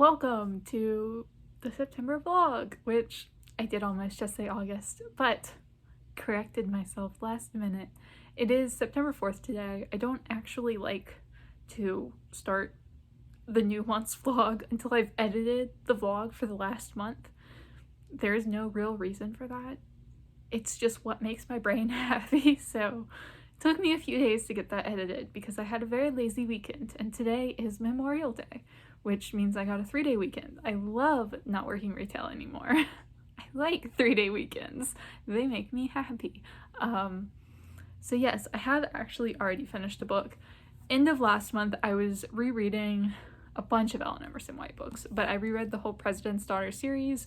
Welcome to the September vlog, which I did almost just say August, but corrected myself last minute. It is September 4th today. I don't actually like to start the new month's vlog until I've edited the vlog for the last month. There is no real reason for that. It's just what makes my brain happy, so it took me a few days to get that edited because I had a very lazy weekend, and today is Memorial Day, which means I got a 3-day weekend. I love not working retail anymore. I like 3-day weekends. They make me happy. So yes, I have actually already finished a book. End of last month, I was rereading a bunch of Emerson White books, but I reread the whole President's Daughter series.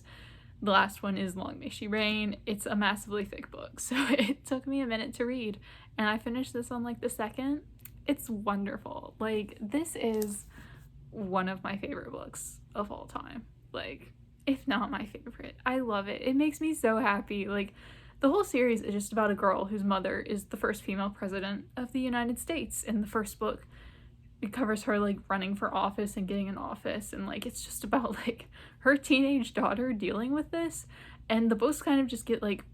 The last one is Long May She Reign. It's a massively thick book, so it took me a minute to read, and I finished this on like the second. It's wonderful. Like, this is one of my favorite books of all time, like, if not my favorite. I love it. It makes me so happy. Like, the whole series is just about a girl whose mother is the first female president of the United States. In the first book, it covers her like running for office and getting in office, and like it's just about like her teenage daughter dealing with this, and the books kind of just get like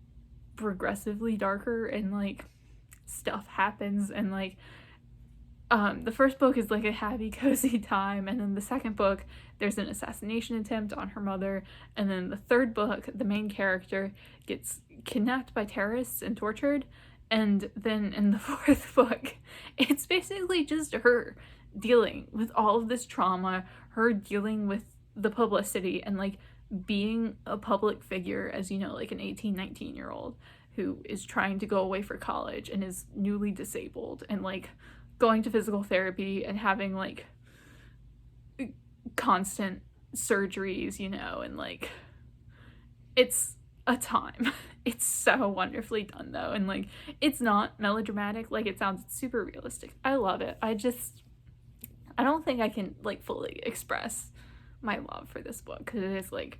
progressively darker, and like stuff happens, and like the first book is like a happy cozy time, and then the second book there's an assassination attempt on her mother, and then the third book the main character gets kidnapped by terrorists and tortured, and then in the fourth book it's basically just her dealing with all of this trauma, her dealing with the publicity, and like being a public figure as, you know, like an 18-19-year-old who is trying to go away for college and is newly disabled, and like going to physical therapy and having like constant surgeries, you know, and like it's a time. It's so wonderfully done though, and like it's not melodramatic like it sounds. It's super realistic. I love it. I don't think I can like fully express my love for this book because it is like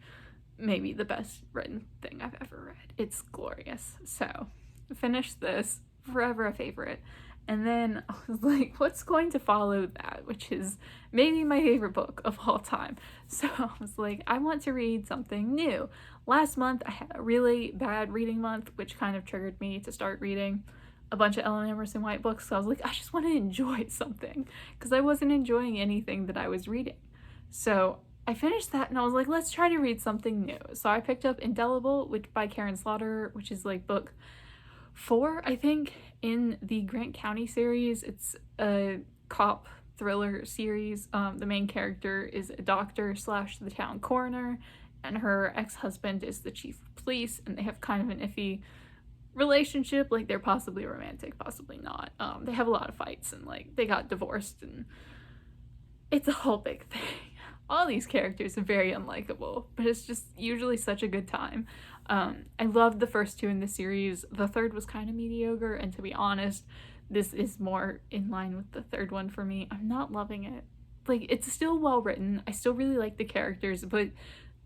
maybe the best written thing I've ever read. It's glorious. So finished this, forever a favorite. And then I was like, what's going to follow that? Which is maybe my favorite book of all time. So I was like, I want to read something new. Last month, I had a really bad reading month, which kind of triggered me to start reading a bunch of Emerson White books. So I was like, I just want to enjoy something because I wasn't enjoying anything that I was reading. So I finished that and I was like, let's try to read something new. So I picked up Indelible, which by Karin, which is like book 4, I think, in the Grant County series. It's a cop thriller series. The main character is a doctor slash the town coroner, and her ex-husband is the chief of police, and they have kind of an iffy relationship. Like, they're possibly romantic, possibly not. They have a lot of fights, and like they got divorced, and it's a whole big thing. All these characters are very unlikable, but it's just usually such a good time. I loved the first 2 in the series. The third was kind of mediocre, and to be honest, this is more in line with the third one for me. I'm not loving it. Like, it's still well written. I still really like the characters, but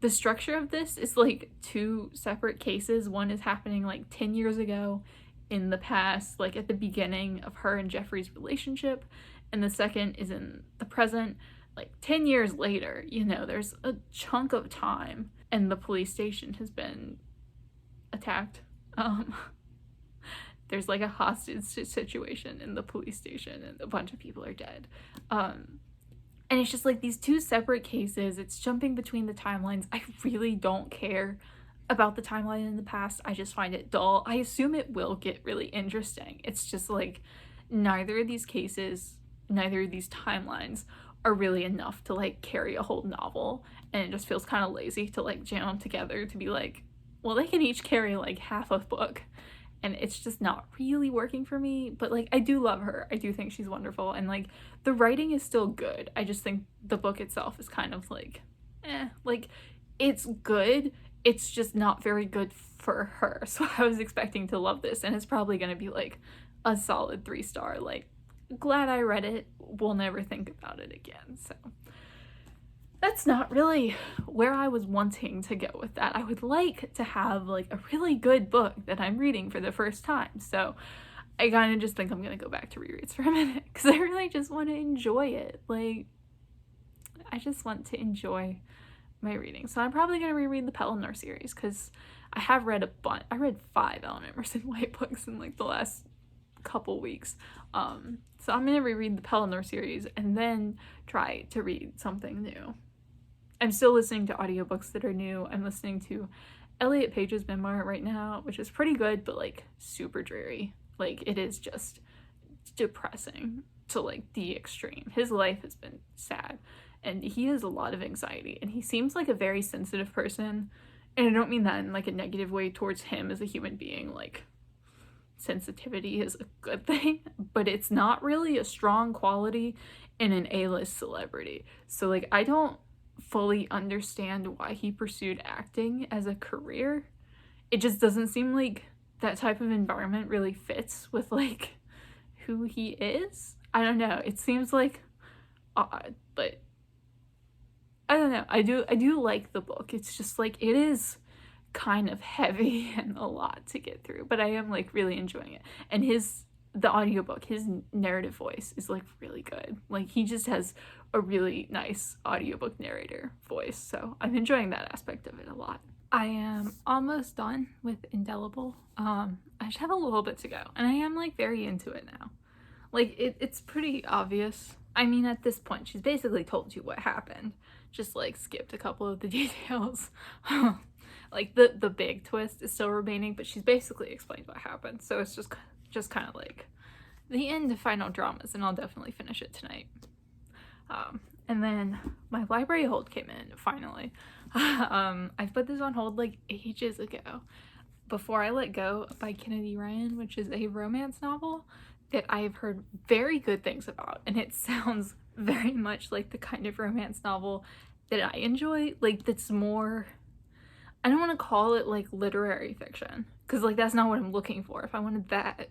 the structure of this is like 2 separate cases. One is happening like 10 years ago in the past, like at the beginning of her and Jeffrey's relationship, and the second is in the present, like 10 years later. You know, there's a chunk of time and the police station has been attacked. There's like a hostage situation in the police station and a bunch of people are dead. And it's just like these 2 separate cases. It's jumping between the timelines. I really don't care about the timeline in the past. I just find it dull. I assume it will get really interesting. It's just like neither of these cases, neither of these timelines are really enough to like carry a whole novel, and it just feels kind of lazy to like jam them together to be like, well, they can each carry like half a book, and it's just not really working for me. But like, I do love her. I do think she's wonderful, and like the writing is still good. I just think the book itself is kind of like like it's good, it's just not very good for her. So I was expecting to love this, and it's probably gonna be like a solid 3-star. Like, glad I read it, will never think about it again. So that's not really where I was wanting to go with that. I would like to have like a really good book that I'm reading for the first time. So I kind of just think I'm gonna go back to rereads for a minute because I really just want to enjoy it. Like, I just want to enjoy my reading. So I'm probably going to reread the Pelennor series because I have read a bunch. I read 5 Ellen Emerson White books in like the last couple weeks. So I'm going to reread the Pelennor series and then try to read something new. I'm still listening to audiobooks that are new. I'm listening to Elliot Page's memoir right now, which is pretty good, but like super dreary. Like it is just depressing to like the extreme. His life has been sad and he has a lot of anxiety and he seems like a very sensitive person. And I don't mean that in like a negative way towards him as a human being. Like sensitivity is a good thing, but it's not really a strong quality in an A-list celebrity. So like I don't fully understand why he pursued acting as a career. It just doesn't seem like that type of environment really fits with like who he is. I don't know. It seems like odd, but I don't know. I do like the book. It's just like it is kind of heavy and a lot to get through, but I am like really enjoying it. And the audiobook, his narrative voice is like really good. Like he just has a really nice audiobook narrator voice. So I'm enjoying that aspect of it a lot. I am almost done with Indelible. I just have a little bit to go and I am like very into it now. Like it's pretty obvious. I mean, at this point, she's basically told you what happened. Just like skipped a couple of the details. Like the big twist is still remaining, but she's basically explained what happened. So it's just kind of like the end of Final Dramas, and I'll definitely finish it tonight. And then my library hold came in finally. I put this on hold like ages ago. Before I Let Go by Kennedy Ryan, which is a romance novel that I've heard very good things about, and it sounds very much like the kind of romance novel that I enjoy. Like that's more, I don't want to call it like literary fiction because like that's not what I'm looking for. If I wanted that,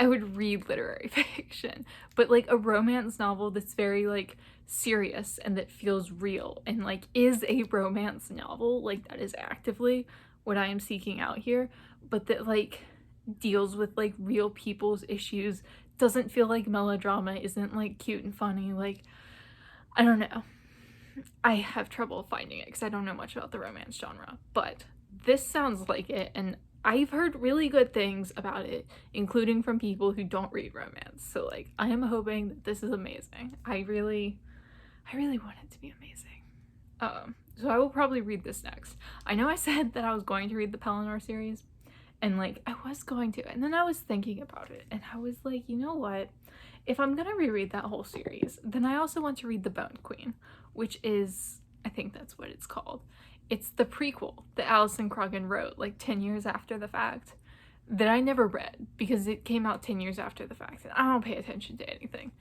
I would read literary fiction, but like a romance novel that's very like serious and that feels real and like is a romance novel, like that is actively what I am seeking out here, but that like deals with like real people's issues, doesn't feel like melodrama, isn't like cute and funny. Like I don't know, I have trouble finding it because I don't know much about the romance genre, but this sounds like it, and I've heard really good things about it, including from people who don't read romance. So like I am hoping that this is amazing. I really want it to be amazing. So I will probably read this next. I know I said that I was going to read the Pelennor series, and like I was going to, and then I was thinking about it and I was like, you know what? If I'm gonna reread that whole series, then I also want to read The Bone Queen, which is, I think that's what it's called. It's the prequel that Alison Croghan wrote like 10 years after the fact that I never read because it came out 10 years after the fact and I don't pay attention to anything.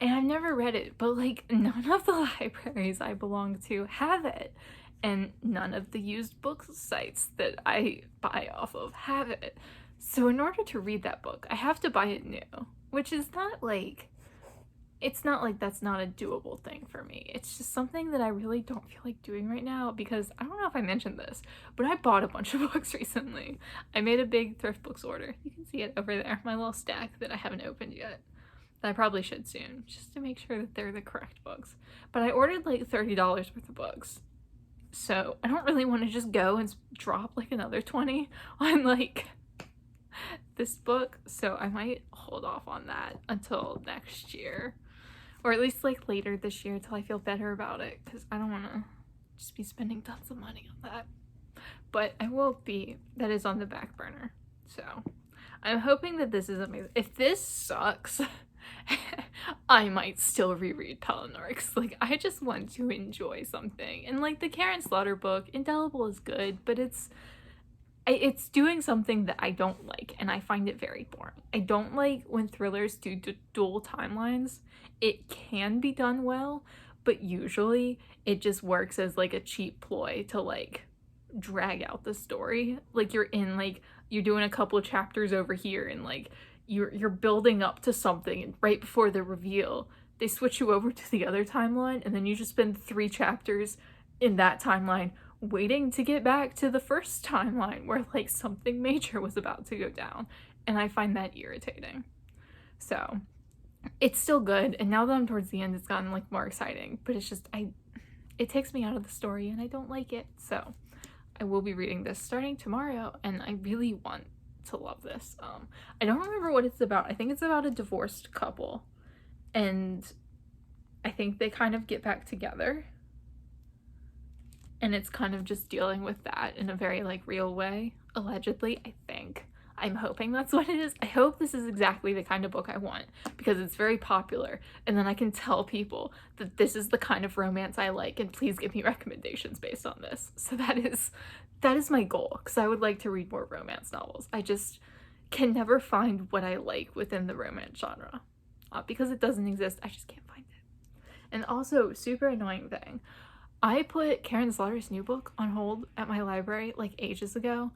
And I've never read it, but like none of the libraries I belong to have it. And none of the used book sites that I buy off of have it. So in order to read that book, I have to buy it new, which is not like, it's not like that's not a doable thing for me. It's just something that I really don't feel like doing right now because I don't know if I mentioned this, but I bought a bunch of books recently. I made a big thrift books order. You can see it over there, my little stack that I haven't opened yet. That I probably should soon, just to make sure that they're the correct books. But I ordered like $30 worth of books. So I don't really want to just go and drop like another 20 on like this book. So I might hold off on that until next year. Or at least like later this year until I feel better about it. Because I don't want to just be spending tons of money on that. But I will be. That is on the back burner. So I'm hoping that this is amazing. If this sucks, I might still reread Pelennor because like I just want to enjoy something. And like the Karin Slaughter book, Indelible is good, but it's doing something that I don't like and I find it very boring. I don't like when thrillers do dual timelines. It can be done well, but usually it just works as like a cheap ploy to like drag out the story. Like you're doing a couple of chapters over here and like you're building up to something, and right before the reveal they switch you over to the other timeline and then you just spend 3 chapters in that timeline waiting to get back to the first timeline where like something major was about to go down, and I find that irritating. So it's still good, and now that I'm towards the end it's gotten like more exciting, but it's just I it takes me out of the story and I don't like it. So I will be reading this starting tomorrow, and I really want to love this. I don't remember what it's about. I think it's about a divorced couple, and I think they kind of get back together, and it's kind of just dealing with that in a very like real way, allegedly. I'm hoping that's what it is. I hope this is exactly the kind of book I want, because it's very popular, and then I can tell people that this is the kind of romance I like, and please give me recommendations based on this. So that is my goal, because I would like to read more romance novels. I just can never find what I like within the romance genre, because it doesn't exist. I just can't find it. And also, super annoying thing, I put Karin Slaughter's new book on hold at my library like ages ago,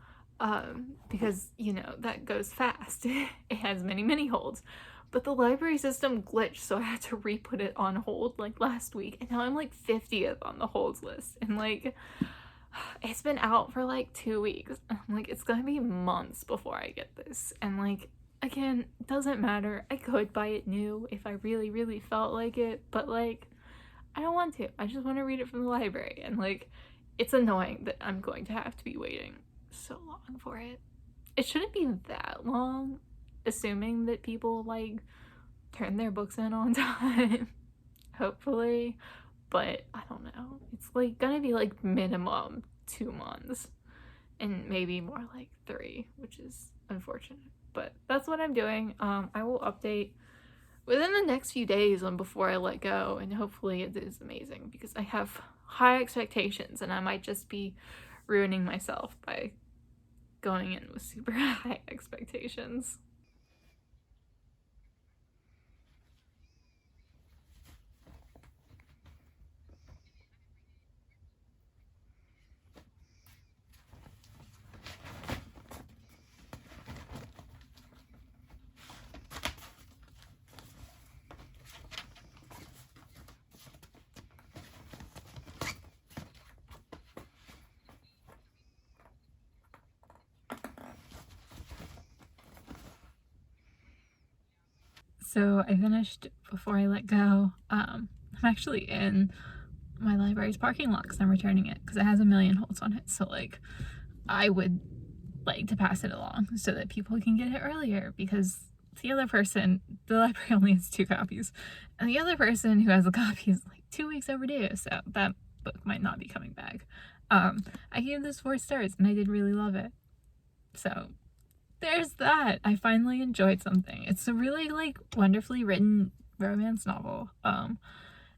because, you know, that goes fast. It has many holds. But the library system glitched, so I had to re-put it on hold like last week, and now I'm like 50th on the holds list, and like it's been out for like 2 weeks. I'm like, it's gonna be months before I get this, and like, again, doesn't matter. I could buy it new if I really felt like it, but like, I don't want to. I just want to read it from the library, and like, it's annoying that I'm going to have to be waiting so long for it. It shouldn't be that long, assuming that people like turn their books in on time, hopefully, but I don't know. It's like gonna be like minimum 2 months, and maybe more like 3, which is unfortunate, but that's what I'm doing. I will update within the next few days on before I let go, and hopefully it is amazing, because I have high expectations, and I might just be ruining myself by going in with super high expectations. So I finished Before I Let Go. I'm actually in my library's parking lot because I'm returning it, because it has a million holds on it. So like, I would like to pass it along so that people can get it earlier, because the other person, the library only has 2 copies, and the other person who has a copy is like 2 weeks overdue, so that book might not be coming back. I gave this 4 stars, and I did really love it. So there's that. I finally enjoyed something. It's a really like wonderfully written romance novel,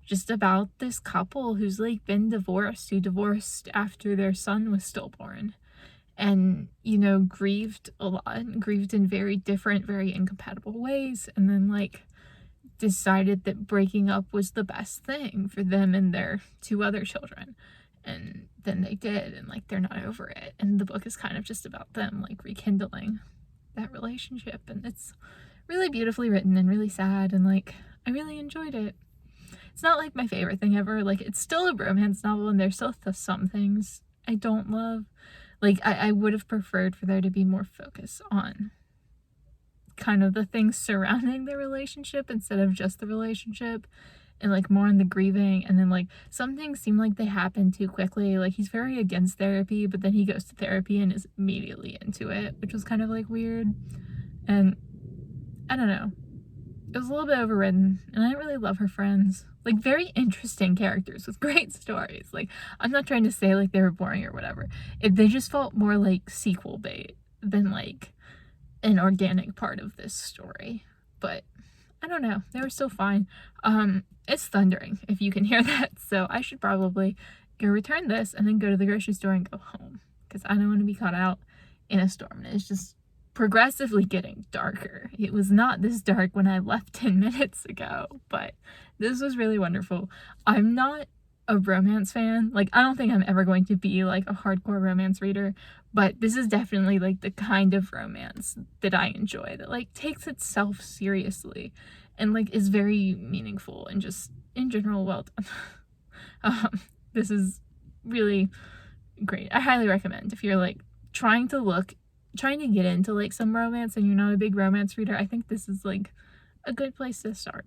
just about this couple who's like been divorced, who divorced after their son was stillborn, and, you know, grieved a lot, grieved in very different, very incompatible ways, and then like decided that breaking up was the best thing for them and their 2 other children, and then they did, and like, they're not over it, and the book is kind of just about them like rekindling that relationship, and it's really beautifully written and really sad, and like, I really enjoyed it. It's not like my favorite thing ever. Like, it's still a romance novel, and there's still some things I don't love. Like, I would have preferred for there to be more focus on kind of the things surrounding the relationship instead of just the relationship, and like more on the grieving. And then like, some things seem like they happen too quickly. Like, he's very against therapy, but then he goes to therapy and is immediately into it, which was kind of like weird. And I don't know, it was a little bit overridden, and I didn't really love her friends. Like, very interesting characters with great stories. Like, I'm not trying to say like they were boring or whatever. They just felt more like sequel bait than like an organic part of this story. But I don't know, they were still fine. It's thundering, if you can hear that, so I should probably go return this and then go to the grocery store and go home, because I don't want to be caught out in a storm. And it's just progressively getting darker. It was not this dark when I left 10 minutes ago, but this was really wonderful. I'm not a romance fan. Like, I don't think I'm ever going to be like a hardcore romance reader, but this is definitely like the kind of romance that I enjoy, that like takes itself seriously and like is very meaningful and just in general well done. This is really great. I highly recommend, if you're like trying to get into like some romance and you're not a big romance reader, I think this is like a good place to start.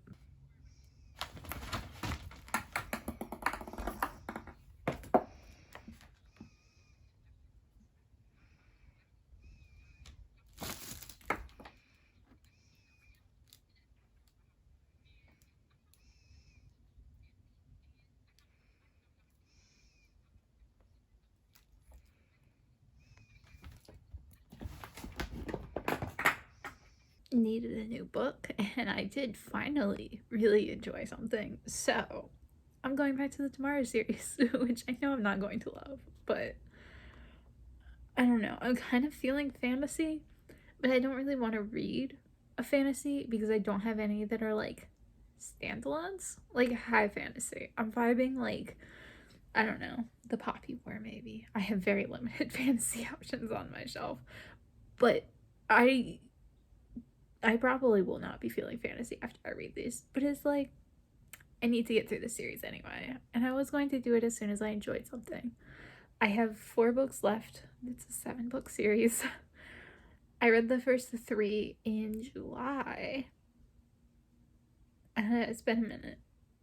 needed a new book, and I did finally really enjoy something. So I'm going back to the Tomorrow series, which I know I'm not going to love, but I don't know. I'm kind of feeling fantasy, but I don't really want to read a fantasy because I don't have any that are like standalones, like high fantasy. I'm vibing like, I don't know, the Poppy War maybe. I have very limited fantasy options on my shelf, but I probably will not be feeling fantasy after I read these. But it's like, I need to get through the series anyway, and I was going to do it as soon as I enjoyed something. I have 4 books left. It's a 7-book series. I read the first 3 in July. It's been a minute.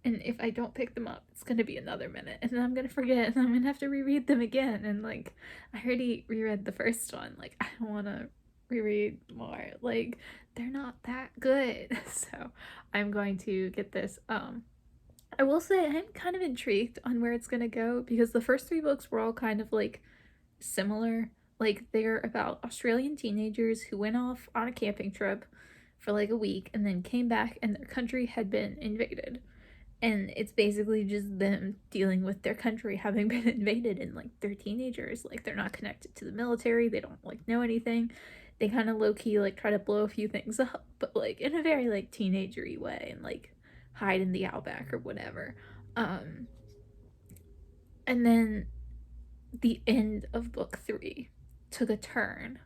And if I don't pick them up, it's going to be another minute. And then I'm going to forget, and I'm going to have to reread them again. And, like, I already reread the first one. Like, I don't want to reread more. Like, they're not that good. So I'm going to get this. I will say I'm kind of intrigued on where it's going to go, because the first 3 books were all kind of, like, similar. Like, they're about Australian teenagers who went off on a camping trip for like a week and then came back and their country had been invaded. And it's basically just them dealing with their country having been invaded, and like they're teenagers, like they're not connected to the military, they don't like know anything. They kind of low-key like try to blow a few things up, but like in a very like teenagery way, and like hide in the outback or whatever. And then the end of book 3 took a turn.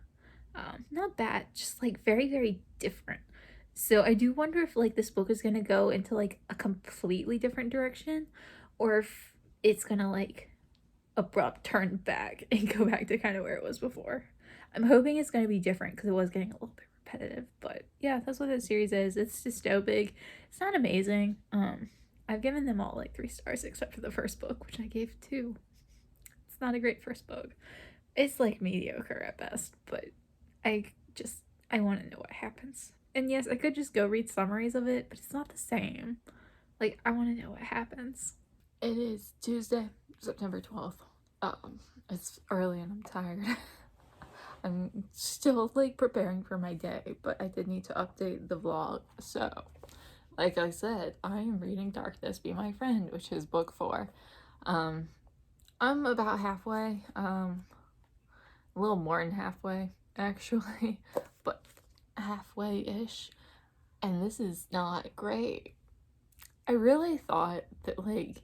Not bad, just like very, very different. So I do wonder if like this book is gonna go into like a completely different direction, or if it's gonna like abrupt turn back and go back to kind of where it was before. I'm hoping it's gonna be different because it was getting a little bit repetitive. But yeah, that's what this series is. It's dystopic. It's not amazing. I've given them all like 3 stars except for the first book, which I gave 2. It's not a great first book. It's like mediocre at best, but I want to know what happens. And yes, I could just go read summaries of it, but it's not the same. Like, I want to know what happens. It is Tuesday, September 12th. It's early and I'm tired. I'm still like preparing for my day, but I did need to update the vlog. So, like I said, I am reading Darkness Be My Friend, which is book 4. I'm about halfway, a little more than halfway actually, but halfway-ish, and this is not great. I really thought that like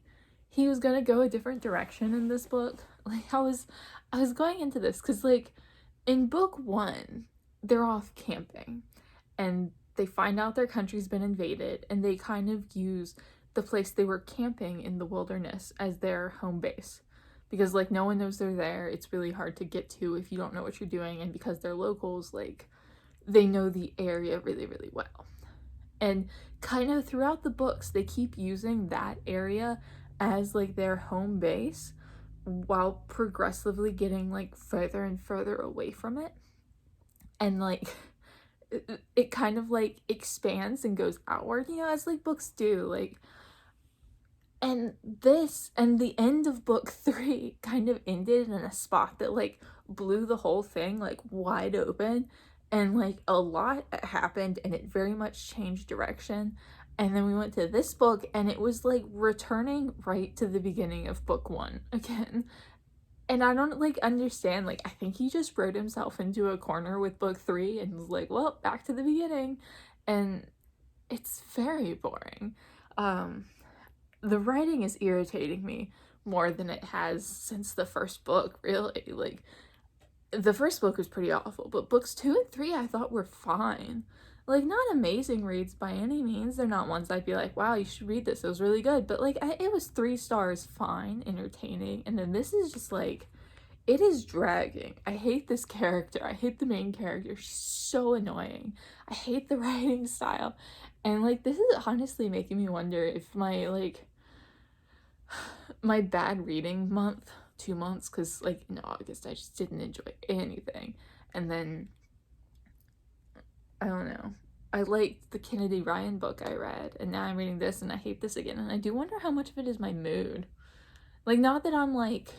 he was gonna go a different direction in this book. Like I was going into this because like in book 1 they're off camping and they find out their country's been invaded, and they kind of use the place they were camping in the wilderness as their home base, because like no one knows they're there. It's really hard to get to if you don't know what you're doing, and because they're locals, like they know the area really, really well. And kind of throughout the books, they keep using that area as like their home base while progressively getting like further and further away from it. And like it kind of like expands and goes outward, you know, as like books do. Like, and this and the end of book 3 kind of ended in a spot that like blew the whole thing like wide open, and like a lot happened and it very much changed direction. And then we went to this book and it was like returning right to the beginning of book 1 again. And I don't like understand, like I think he just wrote himself into a corner with book 3 and was like, well, back to the beginning. And it's very boring. The writing is irritating me more than it has since the first book, really. Like, the first book was pretty awful, but books 2 and 3 I thought were fine. Like, not amazing reads by any means. They're not ones I'd be like, wow, you should read this, it was really good. But, like, it was 3 stars, fine, entertaining. And then this is just, like, it is dragging. I hate this character. I hate the main character. She's so annoying. I hate the writing style. And, like, this is honestly making me wonder if my, like, my bad reading month, 2 months, because like in August I just didn't enjoy anything, and then I don't know, I liked the Kennedy Ryan book I read, and now I'm reading this and I hate this again. And I do wonder how much of it is my mood. Like, not that I'm like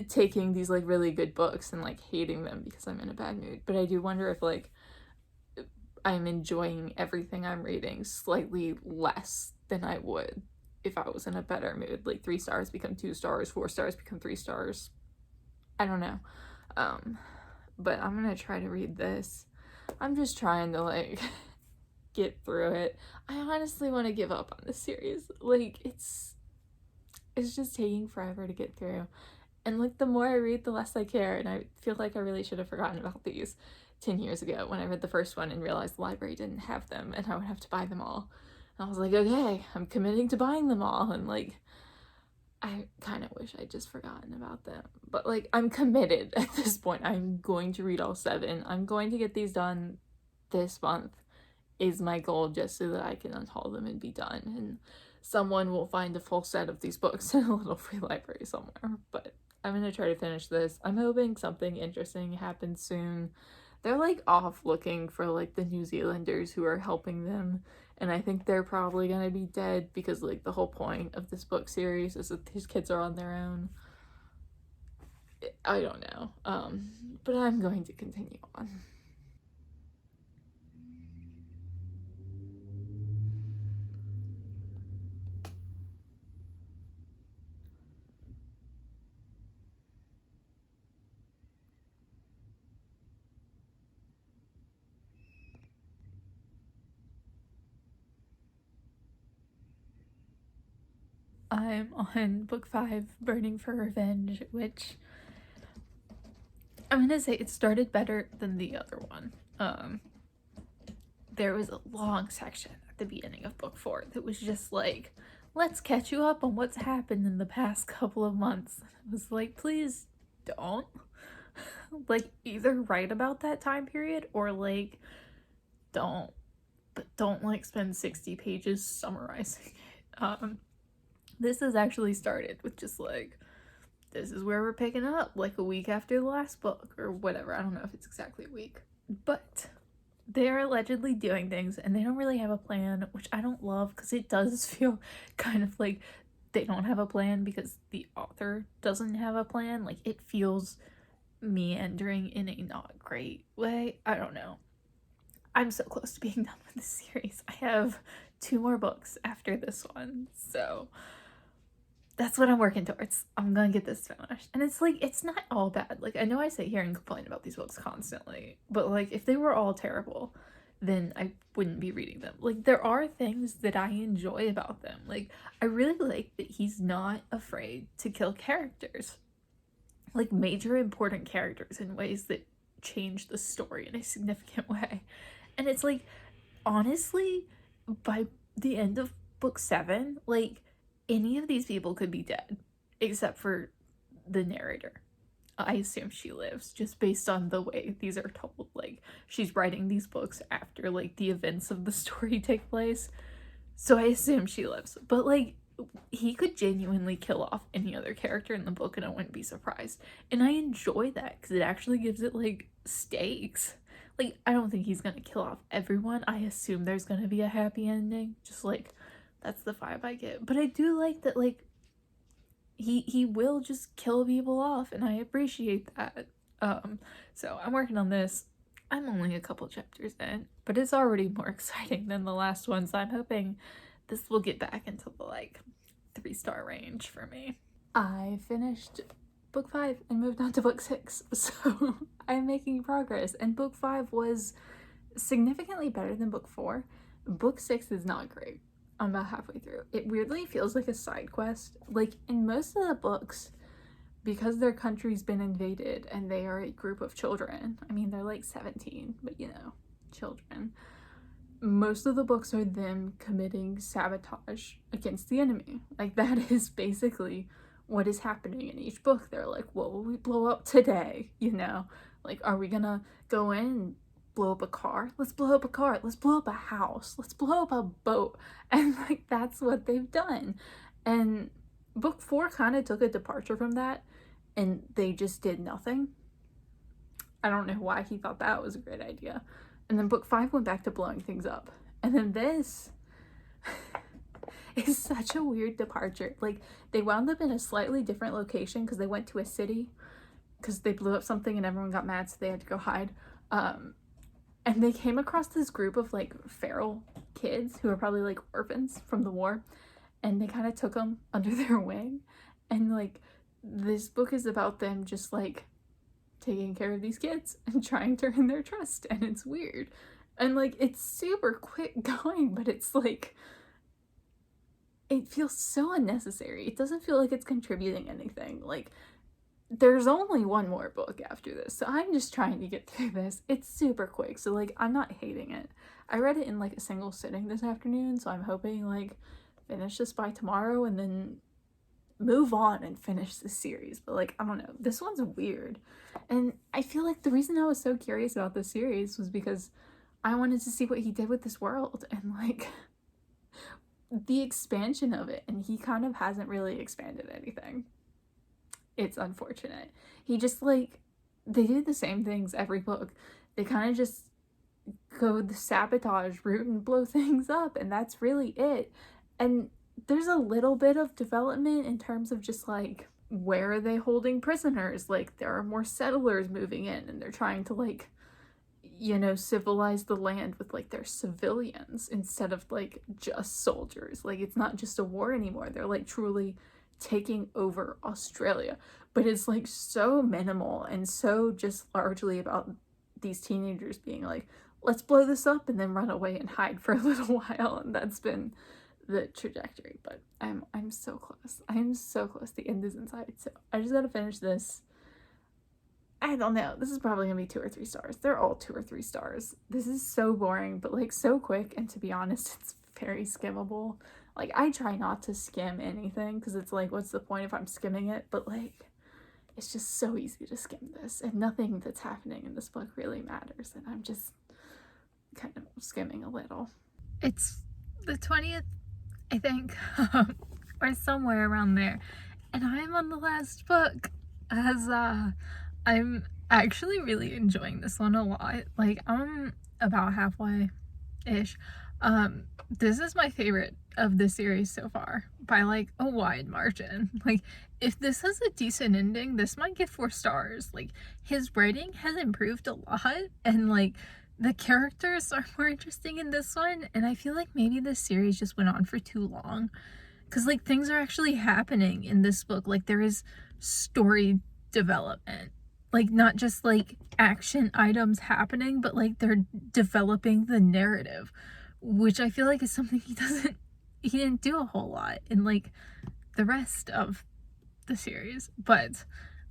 taking these like really good books and like hating them because I'm in a bad mood, but I do wonder if like I'm enjoying everything I'm reading slightly less than I would if I was in a better mood. Like 3 stars become 2 stars, 4 stars become 3 stars. I don't know. But I'm gonna try to read this. I'm just trying to like get through it. I honestly want to give up on this series. Like it's just taking forever to get through. And like the more I read, the less I care, and I feel like I really should have forgotten about these 10 years ago when I read the first one and realized the library didn't have them and I would have to buy them all. And I was like, okay, I'm committing to buying them all, and like I kind of wish I'd just forgotten about them. But like I'm committed at this point. I'm going to read all 7. I'm going to get these done this month is my goal, just so that I can unhaul them and be done. And someone will find a full set of these books in a little free library somewhere. But I'm gonna try to finish this. I'm hoping something interesting happens soon. They're like off looking for like the New Zealanders who are helping them, and I think they're probably gonna be dead because like the whole point of this book series is that these kids are on their own. I don't know. But I'm going to continue on. I'm on book 5, Burning for Revenge, which I'm gonna say it started better than the other one. There was a long section at the beginning of book 4 that was just like, let's catch you up on what's happened in the past couple of months. I was like, please don't. Like, either write about that time period or like don't. But don't like spend 60 pages summarizing it. This has actually started with just like, this is where we're picking up, like a week after the last book or whatever. I don't know if it's exactly a week, but they're allegedly doing things and they don't really have a plan, which I don't love because it does feel kind of like they don't have a plan because the author doesn't have a plan. Like it feels meandering in a not great way. I don't know. I'm so close to being done with this series. I have 2 more books after this one, so that's what I'm working towards. I'm gonna get this finished. And it's like, it's not all bad. Like, I know I sit here and complain about these books constantly, but like, if they were all terrible, then I wouldn't be reading them. Like, there are things that I enjoy about them. Like, I really like that he's not afraid to kill characters. Like, major important characters in ways that change the story in a significant way. And it's like, honestly, by the end of book 7, like, any of these people could be dead, except for the narrator. I assume she lives, just based on the way these are told. Like, she's writing these books after, like, the events of the story take place, so I assume she lives. But, like, he could genuinely kill off any other character in the book and I wouldn't be surprised. And I enjoy that, because it actually gives it, like, stakes. Like, I don't think he's gonna kill off everyone. I assume there's gonna be a happy ending, just, like, that's the vibe I get. But I do like that, like, he will just kill people off, and I appreciate that. So I'm working on this. I'm only a couple chapters in, but it's already more exciting than the last one, so I'm hoping this will get back into the, like, 3-star range for me. I finished book 5 and moved on to book 6, so I'm making progress, and book 5 was significantly better than book 4. Book 6 is not great. I'm about halfway through. It weirdly feels like a side quest. Like, in most of the books, because their country's been invaded and they are a group of children, I mean, they're like 17, but you know, children, most of the books are them committing sabotage against the enemy. Like, that is basically what is happening in each book. They're like, what will we blow up today? You know, like, are we gonna go in and blow up a car? Let's blow up a car. Let's blow up a house. Let's blow up a boat. And like, that's what they've done. And book 4 kind of took a departure from that, and they just did nothing. I don't know why he thought that was a great idea. And then book 5 went back to blowing things up. And then this is such a weird departure. Like, they wound up in a slightly different location because they went to a city because they blew up something and everyone got mad, so they had to go hide. and they came across this group of like feral kids who are probably like orphans from the war, and they kind of took them under their wing, and like this book is about them just like taking care of these kids and trying to earn their trust, and it's weird, and like it's super quick going, but it's like it feels so unnecessary. It doesn't feel like it's contributing anything. Like there's only one more book after this, so I'm just trying to get through this. It's super quick, so like I'm not hating it. I read it in like a single sitting this afternoon, so I'm hoping like finish this by tomorrow and then move on and finish this series. But like I don't know, this one's weird, and I feel like the reason I was so curious about this series was because I wanted to see what he did with this world and like the expansion of it, and he kind of hasn't really expanded anything. It's unfortunate. He just like, they do the same things every book. They kind of just go the sabotage route and blow things up, and that's really it. And there's a little bit of development in terms of just like, where are they holding prisoners? Like there are more settlers moving in, and they're trying to like, you know, civilize the land with like their civilians instead of like just soldiers. Like it's not just a war anymore. They're like truly taking over Australia, but it's like so minimal and so just largely about these teenagers being like, let's blow this up and then run away and hide for a little while, and that's been the trajectory. But I'm so close. I'm so close. The end is in sight, so I just gotta finish this. I don't know, this is probably gonna be 2 or 3 stars. They're all 2 or 3 stars. This is so boring, but like so quick, and to be honest, it's very skimmable. Like I try not to skim anything because it's like, what's the point if I'm skimming it? But like it's just so easy to skim this, and nothing that's happening in this book really matters, and I'm just kind of skimming a little. It's the 20th, I think, or somewhere around there, and I'm on the last book, as I'm actually really enjoying this one a lot. Like I'm about halfway ish. This is my favorite of the series so far by like a wide margin. Like if this has a decent ending, this might get 4 stars. Like his writing has improved a lot, and like the characters are more interesting in this one, and I feel like maybe this series just went on for too long, because like things are actually happening in this book. Like there is story development, like not just like action items happening, but like they're developing the narrative, which I feel like is something he didn't do a whole lot in like the rest of the series. But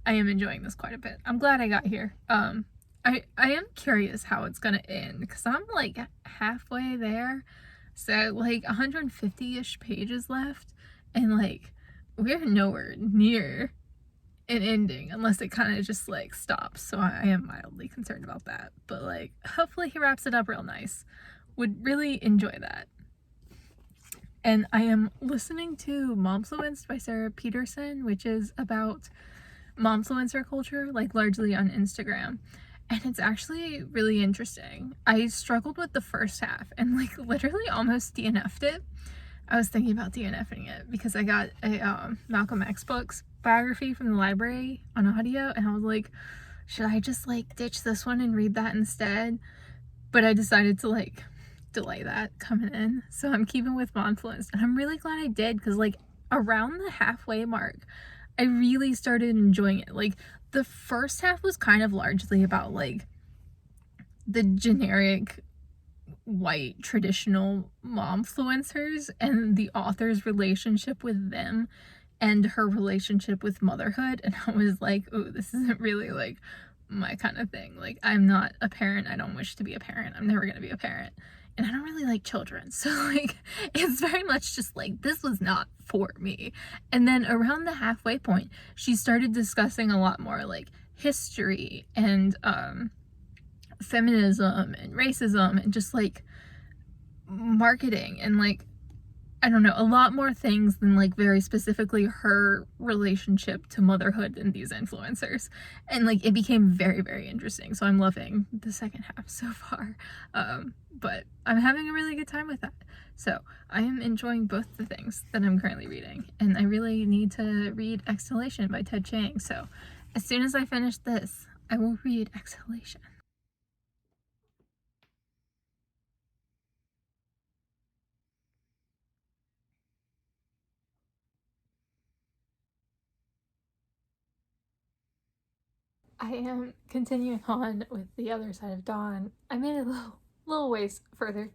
I am enjoying this quite a bit. I'm glad I got here. I am curious how it's gonna end, because I'm like halfway there, so like 150-ish pages left, and like we're nowhere near an ending unless it kind of just like stops, so I am mildly concerned about that. But like hopefully he wraps it up real nice. Would really enjoy that. And I am listening to Momfluenced by Sara Petersen, which is about momfluencer culture, like largely on Instagram, and it's actually really interesting. I struggled with the first half and like literally almost DNF'd it. I was thinking about DNFing it because I got a Malcolm X books biography from the library on audio, and I was like, should I just like ditch this one and read that instead? But I decided to like delay that coming in, so I'm keeping with Momfluenced, and I'm really glad I did, because like around the halfway mark I really started enjoying it. Like the first half was kind of largely about like the generic white traditional momfluencers and the author's relationship with them and her relationship with motherhood, and I was like, oh, this isn't really like my kind of thing. Like I'm not a parent, I don't wish to be a parent, I'm never gonna be a parent, and I don't really like children, so like it's very much just like this was not for me. And then around the halfway point she started discussing a lot more like history and feminism and racism and just like marketing and like I don't know, a lot more things than like very specifically her relationship to motherhood and these influencers. And like it became very, very interesting. So I'm loving the second half so far. But I'm having a really good time with that. So I am enjoying both the things that I'm currently reading. And I really need to read Exhalation by Ted Chiang. So as soon as I finish this, I will read Exhalation. I am continuing on with The Other Side of Dawn. I made it a little ways further.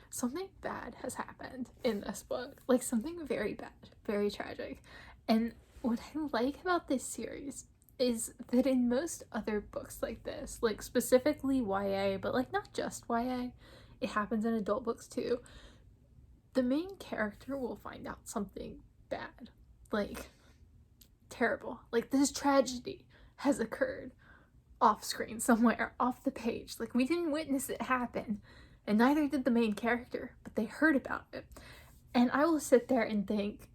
Something bad has happened in this book. Like, something very bad, very tragic. And what I like about this series is that in most other books like this, like specifically YA, but like not just YA, it happens in adult books too, the main character will find out something bad. Like, terrible. Like, this tragedy has occurred off screen somewhere, off the page. Like, we didn't witness it happen, and neither did the main character, but they heard about it. And I will sit there and think,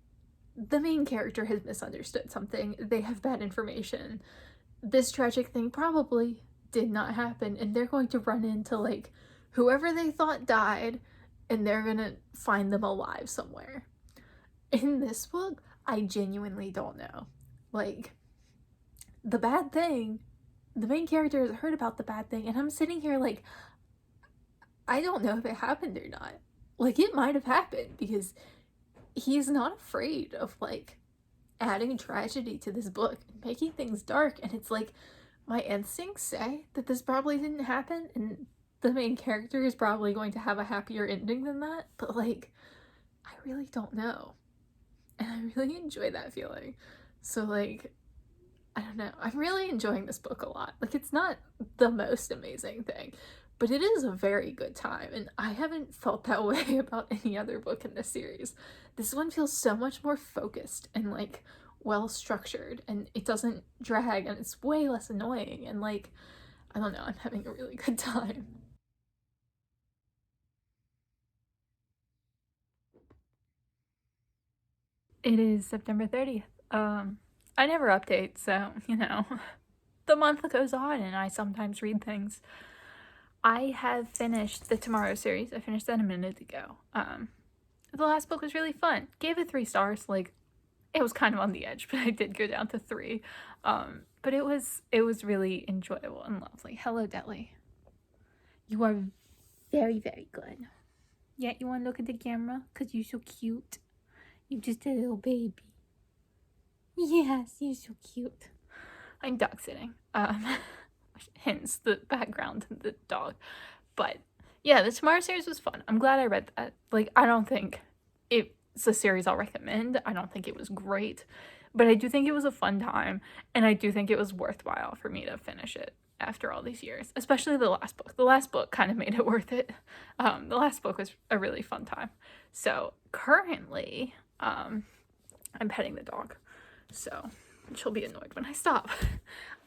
the main character has misunderstood something. They have bad information. This tragic thing probably did not happen, and they're going to run into, like, whoever they thought died, and they're gonna find them alive somewhere. In this book, I genuinely don't know. Like, the bad thing, the main character has heard about the bad thing, and I'm sitting here like, I don't know if it happened or not. Like, it might have happened, because he's not afraid of, like, adding tragedy to this book and making things dark, and it's like, my instincts say that this probably didn't happen, and the main character is probably going to have a happier ending than that, but, like, I really don't know. And I really enjoy that feeling. So, like, I don't know. I'm really enjoying this book a lot. Like, it's not the most amazing thing, but it is a very good time, and I haven't felt that way about any other book in this series. This one feels so much more focused and, like, well structured, and it doesn't drag, and it's way less annoying, and, like, I don't know, I'm having a really good time. It is September 30th. I never update, so, you know, the month goes on and I sometimes read things. I have finished the Tomorrow series. I finished that a minute ago. The last book was really fun. Gave it 3 stars. Like, it was kind of on the edge, but I did go down to 3. But it was really enjoyable and lovely. Hello, Deli. You are very, very good. Yeah, you want to look at the camera? Because you're so cute. You're just a little baby. Yes, you're so cute. I'm dog sitting. Hence the background and the dog. But yeah, the Tomorrow series was fun. I'm glad I read that. Like, I don't think it's a series I'll recommend. I don't think it was great, but I do think it was a fun time, and I do think it was worthwhile for me to finish it after all these years, especially the last book. The last book kind of made it worth it. The last book was a really fun time. So currently, I'm petting the dog, so she'll be annoyed when I stop.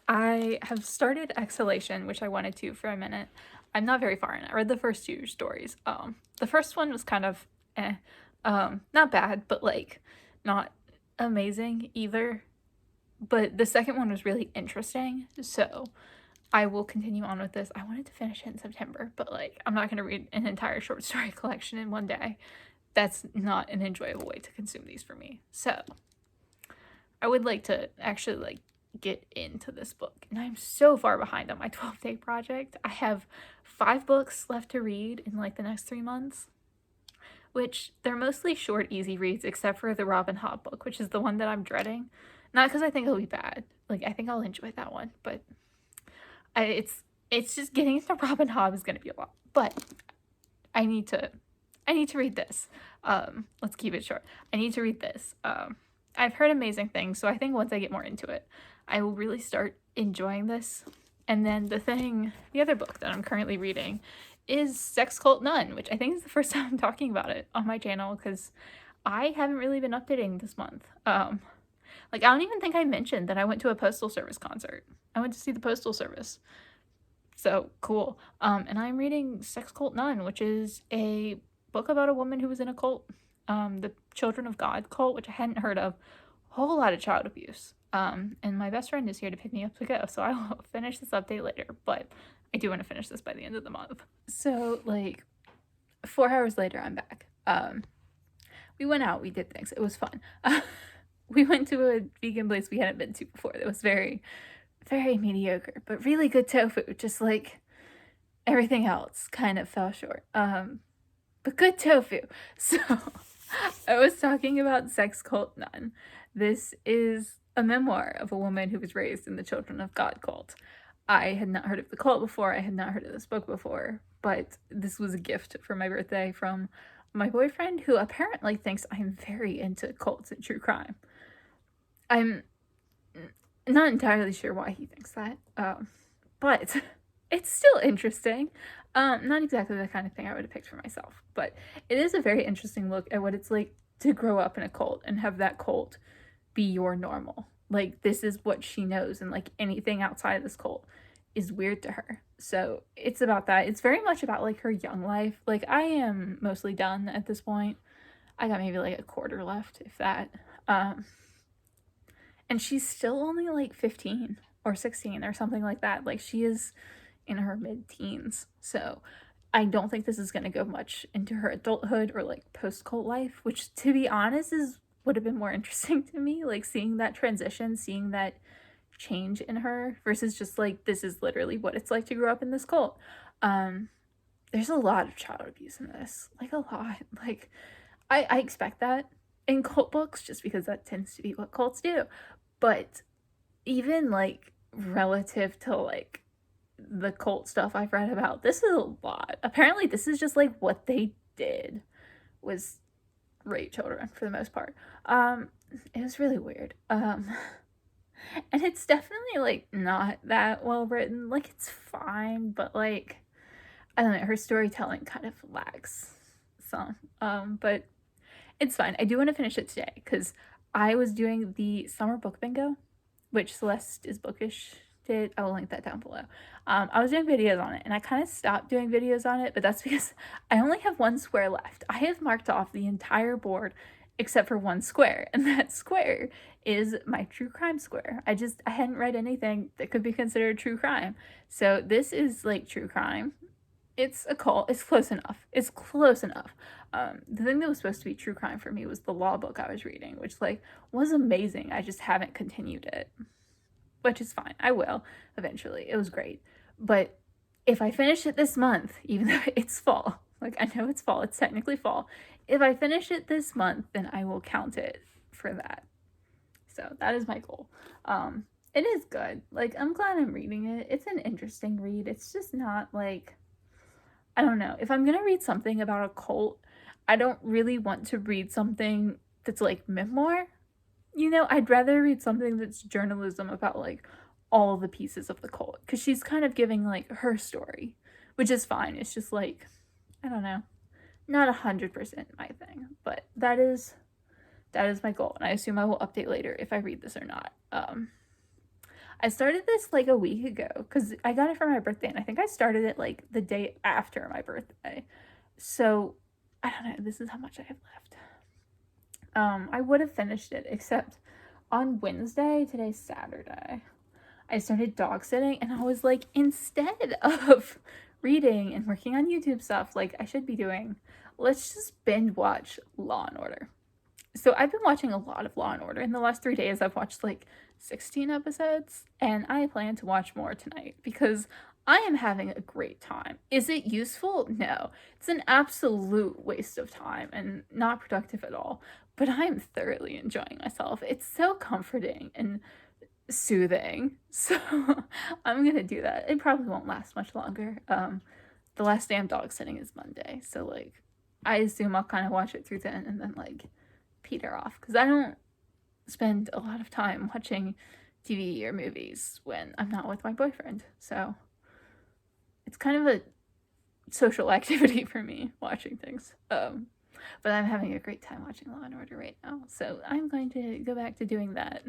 I have started Exhalation, which I wanted to for a minute. I'm not very far in. I read the first 2 stories. The first one was kind of not bad, but, like, not amazing either. But the second one was really interesting, so I will continue on with this. I wanted to finish it in September, but, like, I'm not going to read an entire short story collection in one day. That's not an enjoyable way to consume these for me. So I would like to actually, like, get into this book, and I'm so far behind on my 12-day project. I have 5 books left to read in, like, the next 3 months, which they're mostly short, easy reads, except for the Robin Hobb book, which is the one that I'm dreading. Not because I think it'll be bad. Like, I think I'll enjoy that one, but it's just getting into Robin Hobb is going to be a lot. But I need to read this. Let's keep it short. I need to read this. I've heard amazing things, so I think once I get more into it, I will really start enjoying this. And then the other book that I'm currently reading is Sex Cult Nun, which I think is the first time I'm talking about it on my channel, because I haven't really been updating this month. Like, I don't even think I mentioned that I went to a Postal Service concert. I went to see the Postal Service. So cool. And I'm reading Sex Cult Nun, which is a book about a woman who was in a cult, the Children of God cult, which I hadn't heard of. A whole lot of child abuse. And my best friend is here to pick me up to go, so I will finish this update later, but I do want to finish this by the end of the month. So, like, 4 hours later, I'm back. We went out, we did things, it was fun. We went to a vegan place we hadn't been to before. It was very, very mediocre, but really good tofu, just like everything else kind of fell short. But good tofu. So, I was talking about Sex Cult Nun. This is a memoir of a woman who was raised in the Children of God cult. I had not heard of the cult before. I had not heard of this book before, but this was a gift for my birthday from my boyfriend, who apparently thinks I'm very into cults and true crime. I'm not entirely sure why he thinks that, but it's still interesting. Not exactly the kind of thing I would have picked for myself, but it is a very interesting look at what it's like to grow up in a cult and have that cult be your normal. Like, this is what she knows, and like anything outside of this cult is weird to her. So it's about that. It's very much about like her young life. Like, I am mostly done at this point. I got maybe like a quarter left, if that. And she's still only like 15 or 16 or something like that. Like, she is in her mid-teens. So I don't think this is going to go much into her adulthood or like post-cult life, which, to be honest, would have been more interesting to me. Like, seeing that transition, seeing that change in her versus just like, this is literally what it's like to grow up in this cult. There's a lot of child abuse in this. Like, a lot. Like, I expect that in cult books just because that tends to be what cults do. But even like relative to like the cult stuff I've read about, this is a lot. Apparently this is just like what they did was rape children for the most part. It was really weird. And it's definitely like not that well written. Like, it's fine, but like, I don't know, her storytelling kind of lacks some. But it's fine. I do want to finish it today because I was doing the summer book bingo, which Celeste is Bookish did. I will link that down below. I was doing videos on it, and I kind of stopped doing videos on it, but that's because I only have one square left. I have marked off the entire board except for one square, and that square is my true crime square. I hadn't read anything that could be considered true crime. So this is like true crime. It's a cult. It's close enough. It's close enough. The thing that was supposed to be true crime for me was the law book I was reading, which like was amazing. I just haven't continued it, which is fine. I will eventually. It was great. But if I finish it this month, even though it's fall, like, I know it's fall, it's technically fall. If I finish it this month, then I will count it for that. So that is my goal. It is good. Like, I'm glad I'm reading it. It's an interesting read. It's just not like, I don't know. If I'm going to read something about a cult, I don't really want to read something that's like memoir. You know, I'd rather read something that's journalism about like all the pieces of the cult, because she's kind of giving like her story, which is fine. It's just like, I don't know, not 100% my thing, but that is my goal, and I assume I will update later if I read this or not. I started this like a week ago because I got it for my birthday, and I think I started it like the day after my birthday. So I don't know, this is how much I have left. I would have finished it, except on Wednesday, today's Saturday, I started dog sitting, and I was like, instead of reading and working on YouTube stuff like I should be doing, let's just binge watch Law and Order. So I've been watching a lot of Law and Order. In the last 3 days, I've watched like 16 episodes, and I plan to watch more tonight because I am having a great time. Is it useful? No. It's an absolute waste of time and not productive at all, but I am thoroughly enjoying myself. It's so comforting and soothing. So I'm gonna do that. It probably won't last much longer. The last day I'm dog sitting is Monday, so like I assume I'll kind of watch it through then and then like peter off, because I don't spend a lot of time watching TV or movies when I'm not with my boyfriend. So it's kind of a social activity for me watching things. But I'm having a great time watching Law and Order right now, so I'm going to go back to doing that.